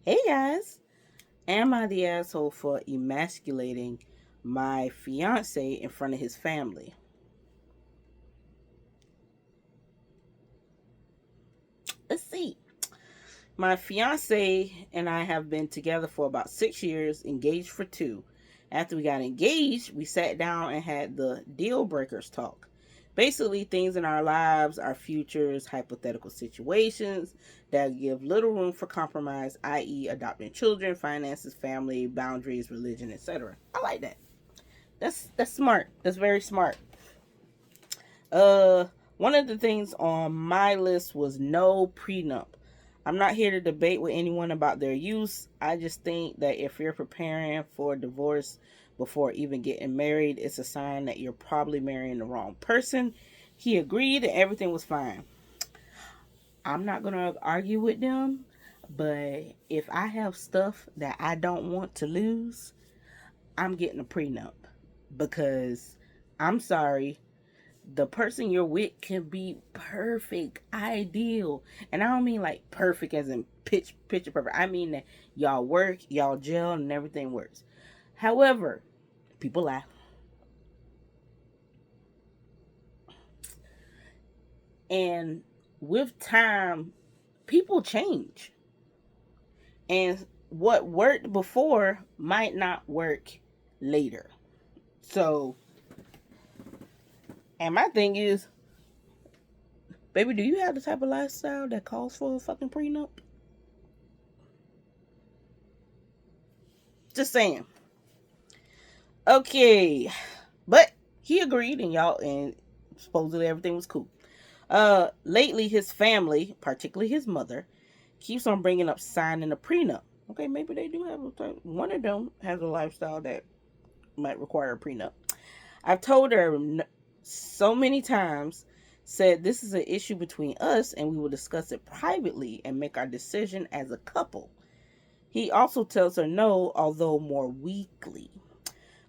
Hey guys, am I the asshole for emasculating my fiance in front of his family? Let's see. My fiance and I have been together for about 6 years, engaged for two. After we got engaged, we sat down and had the deal breakers talk. Basically, things in our lives, our futures, hypothetical situations that give little room for compromise, i.e., adopting children, finances, family, boundaries, religion, etc. I like that. That's smart. That's very smart. Uh, One of the things on my list was no prenup. I'm not here to debate with anyone about their use. I just think that if you're preparing for divorce before even getting married, it's a sign that you're probably marrying the wrong person. He agreed and everything was fine. I'm not going to argue with them, but if I have stuff that I don't want to lose, I'm getting a prenup because I'm sorry, the person you're with can be perfect, ideal. And I don't mean like perfect as in picture perfect. I mean that y'all work, y'all gel, and everything works. However, people lie. And with time, people change. And what worked before might not work later. So, and my thing is, baby, do you have the type of lifestyle that calls for a fucking prenup? Just saying. Okay. But he agreed and y'all and supposedly everything was cool. Lately his family, particularly his mother, keeps on bringing up signing a prenup. Okay, maybe they do have a type. One of them has a lifestyle that might require a prenup. I've told her so many times, said this is an issue between us and we will discuss it privately and make our decision as a couple. He also tells her no, although more weakly.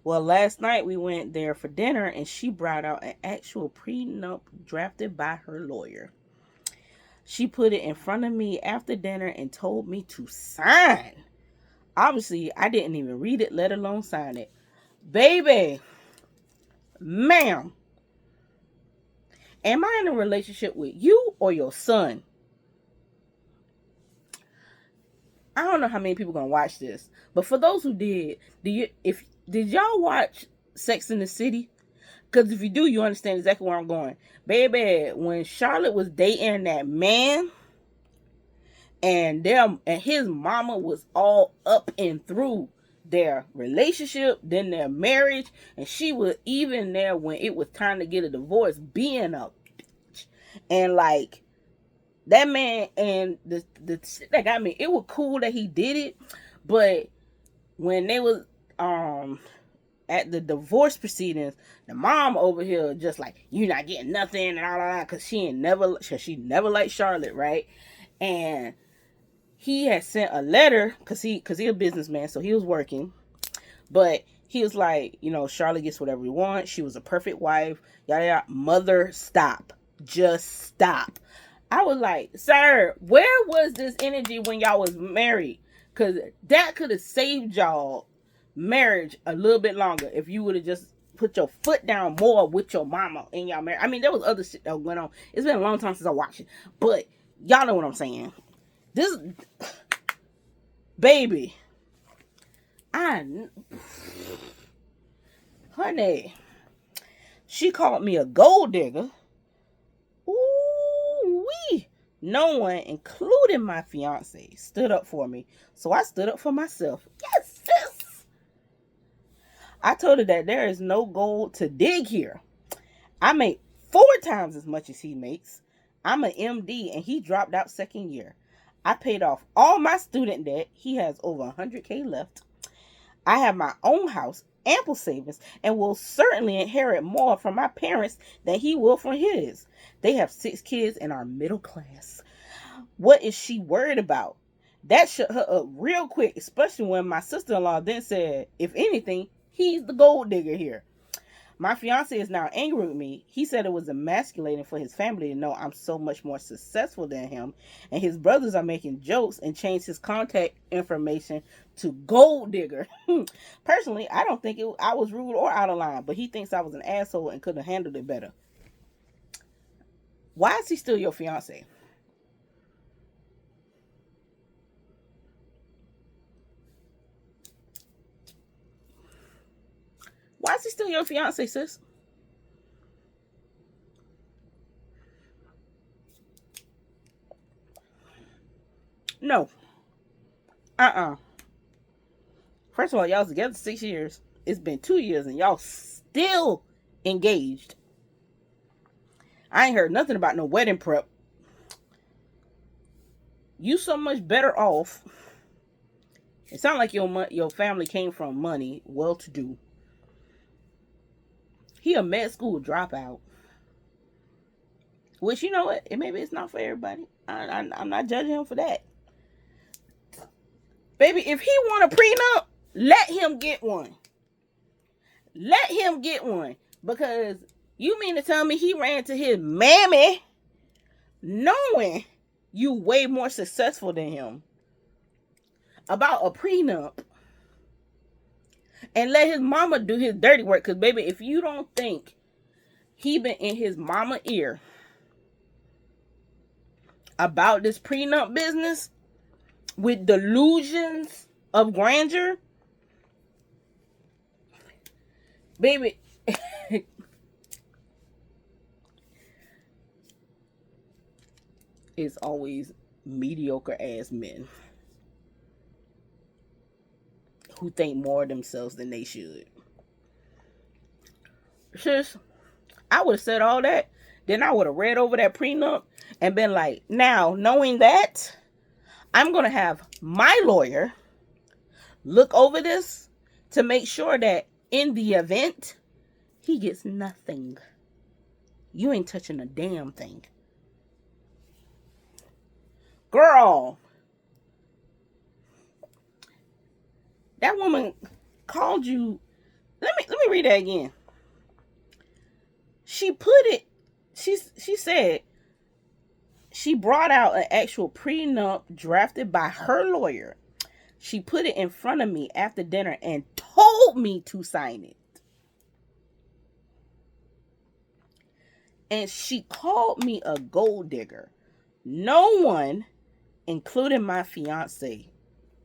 Well, last night we went there for dinner and she brought out an actual prenup drafted by her lawyer. She put it in front of me after dinner and told me to sign. Obviously, I didn't even read it, let alone sign it. Baby, ma'am, am I in a relationship with you or your son? I don't know how many people gonna watch this, but for those who did, did y'all watch Sex in the City? Because if you do, you understand exactly where I'm going. Baby, when Charlotte was dating that man and them and his mama was all up and through their relationship, then their marriage, and she was even there when it was time to get a divorce, being a bitch. And like that man and the shit that got me, it was cool that he did it, but when they was at the divorce proceedings, the mom over here just like, you not getting nothing and all that, because she never liked Charlotte, right? And he had sent a letter because he a businessman, so he was working, but he was like, Charlotte gets whatever he wants. She was a perfect wife. Yada yada. Mother, stop. Just stop. I was like, sir, where was this energy when y'all was married? Because that could have saved y'all marriage a little bit longer if you would have just put your foot down more with your mama in y'all marriage. I mean, there was other shit that went on. It's been a long time since I watched it, but y'all know what I'm saying. This baby, I honey, she called me a gold digger. Ooh wee. No one, including my fiance, stood up for me. So I stood up for myself. Yes, sis. I told her that there is no gold to dig here. I make 4 times as much as he makes. I'm an MD and he dropped out second year. I paid off all my student debt. He has over 100K left. I have my own house, ample savings, and will certainly inherit more from my parents than he will from his. They have 6 kids and are middle class. What is she worried about? That shut her up real quick, especially when my sister-in-law then said, if anything, he's the gold digger here. My fiance is now angry with me. He said it was emasculating for his family to know I'm so much more successful than him. And his brothers are making jokes and changed his contact information to gold digger. Personally, I don't think I was rude or out of line, but he thinks I was an asshole and could have handled it better. Why is he still your fiance? Why is he still your fiance, sis? No. First of all, y'all was together 6 years. It's been 2 years and y'all still engaged. I ain't heard nothing about no wedding prep. You so much better off. It sounds like your family came from money, well-to-do. He a med school dropout. Which, you know what? Maybe it's not for everybody. I'm not judging him for that. Baby, if he want a prenup, let him get one. Let him get one. Because you mean to tell me he ran to his mammy knowing you way more successful than him about a prenup and let his mama do his dirty work? Because, baby, if you don't think he been in his mama ear about this prenup business with delusions of grandeur, baby, it's always mediocre ass men who think more of themselves than they should. Sis, I would have said all that, then I would have read over that prenup and been like, now, knowing that, I'm going to have my lawyer look over this to make sure that in the event, he gets nothing. You ain't touching a damn thing. Girl, that woman called you. Let me read that again. She said she brought out an actual prenup drafted by her lawyer. She put it in front of me after dinner and told me to sign it. And she called me a gold digger. No one, including my fiance,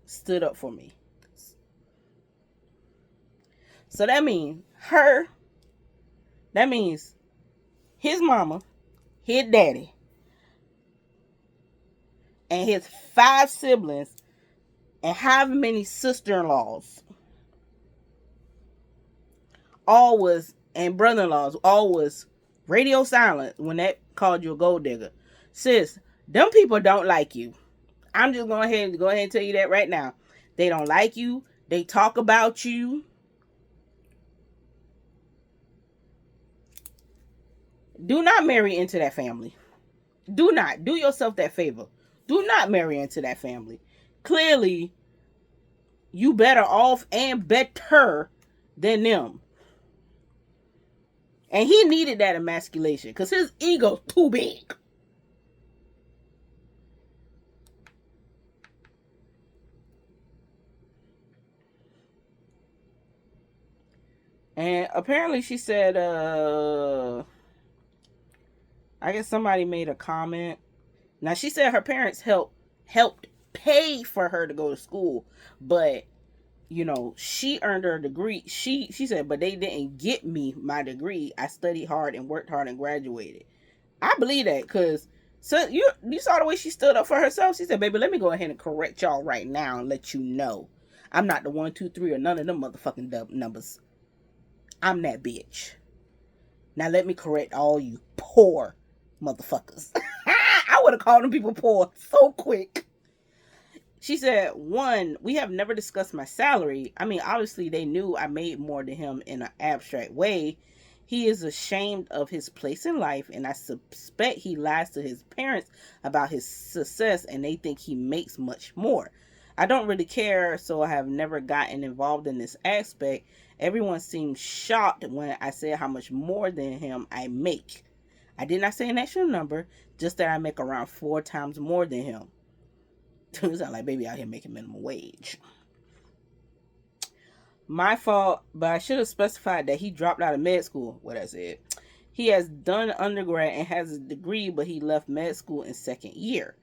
stood up for me. So that means his mama, his daddy, and his 5 siblings and however many sister-in-laws and brother-in-laws all was radio silent when that called you a gold digger. Sis, them people don't like you. I'm just going ahead and tell you that right now. They don't like you. They talk about you. Do not marry into that family. Do not. Do yourself that favor. Do not marry into that family. Clearly, you better off and better than them. And he needed that emasculation because his ego's too big. And apparently she said, I guess somebody made a comment. Now she said her parents helped pay for her to go to school, but you know, she earned her degree. She said, but they didn't get me my degree. I studied hard and worked hard and graduated. I believe that because so you saw the way she stood up for herself. She said, baby, let me go ahead and correct y'all right now and let you know I'm not the 1, 2, 3 or none of them motherfucking numbers. I'm that bitch. Now let me correct all you poor motherfuckers. I would have called them people poor so quick. She said, 1, we have never discussed my salary. I mean, obviously they knew I made more than him in an abstract way. He is ashamed of his place in life, and I suspect he lies to his parents about his success, and they think he makes much more. I don't really care, so I have never gotten involved in this aspect. Everyone seems shocked when I say how much more than him I make. I did not say an actual number, just that I make around 4 times more than him. It sounds like baby out here making minimum wage. My fault, but I should have specified that he dropped out of med school. What I said. He has done undergrad and has a degree, but he left med school in second year.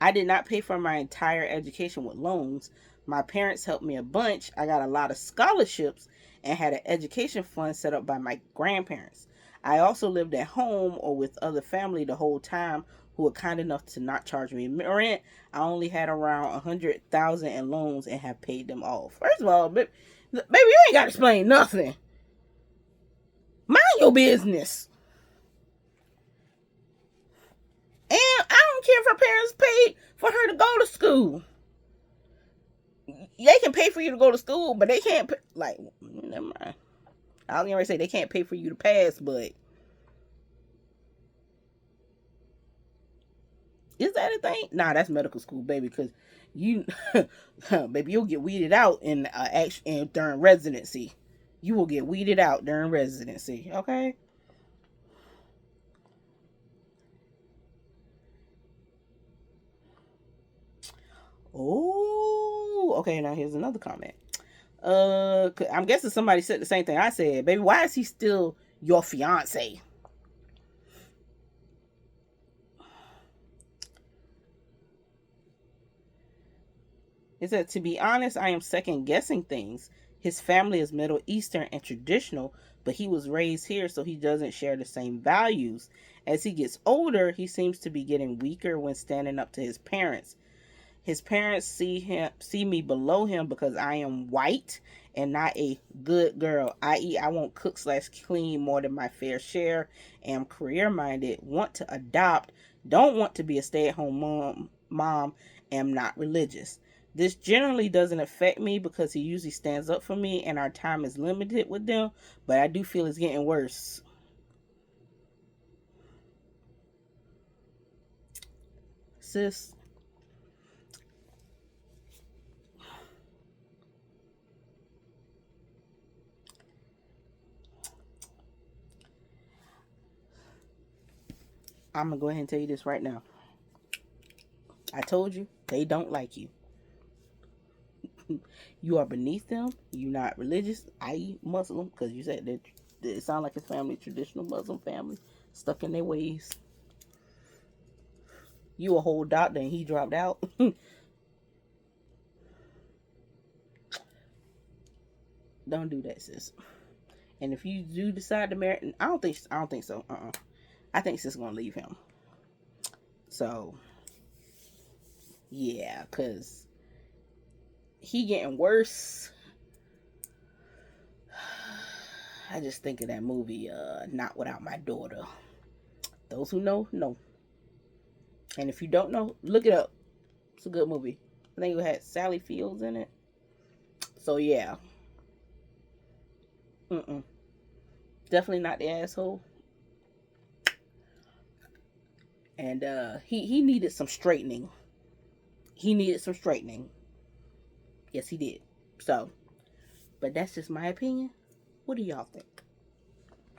I did not pay for my entire education with loans. My parents helped me a bunch. I got a lot of scholarships and had an education fund set up by my grandparents. I also lived at home or with other family the whole time who were kind enough to not charge me rent. I only had around 100,000 in loans and have paid them off. First of all, baby, you ain't got to explain nothing. Mind your business. And I don't care if her parents paid for her to go to school. They can pay for you to go to school, but they can't, like, never mind. I was going to say they can't pay for you to pass, but is that a thing? Nah, that's medical school, baby, because you, baby, you'll get weeded out in during residency. You will get weeded out during residency, okay? Oh, okay. Now here's another comment. I'm guessing somebody said the same thing I said. Baby, why is he still your fiance? It said, to be honest, I am second guessing things. His family is Middle Eastern and traditional, but he was raised here, so he doesn't share the same values. As he gets older, he seems to be getting weaker when standing up to his parents. His parents see me below him because I am white and not a good girl, i.e. I won't cook/clean more than my fair share, am career minded, want to adopt, don't want to be a stay-at-home mom, am not religious. This generally doesn't affect me because he usually stands up for me and our time is limited with them, but I do feel it's getting worse. Sis, I'm going to go ahead and tell you this right now. I told you, they don't like you. You are beneath them. You're not religious, i.e. Muslim, because you said that it sounds like his family, traditional Muslim family, stuck in their ways. You a whole doctor and he dropped out. Don't do that, sis. And if you do decide to marry, I don't think so. I think sis gonna leave him. So yeah, cause he getting worse. I just think of that movie, Not Without My Daughter. Those who know. And if you don't know, look it up. It's a good movie. I think it had Sally Fields in it. So yeah. Definitely not the asshole. And he needed some straightening. Yes, he did. So, but that's just my opinion. What do y'all think?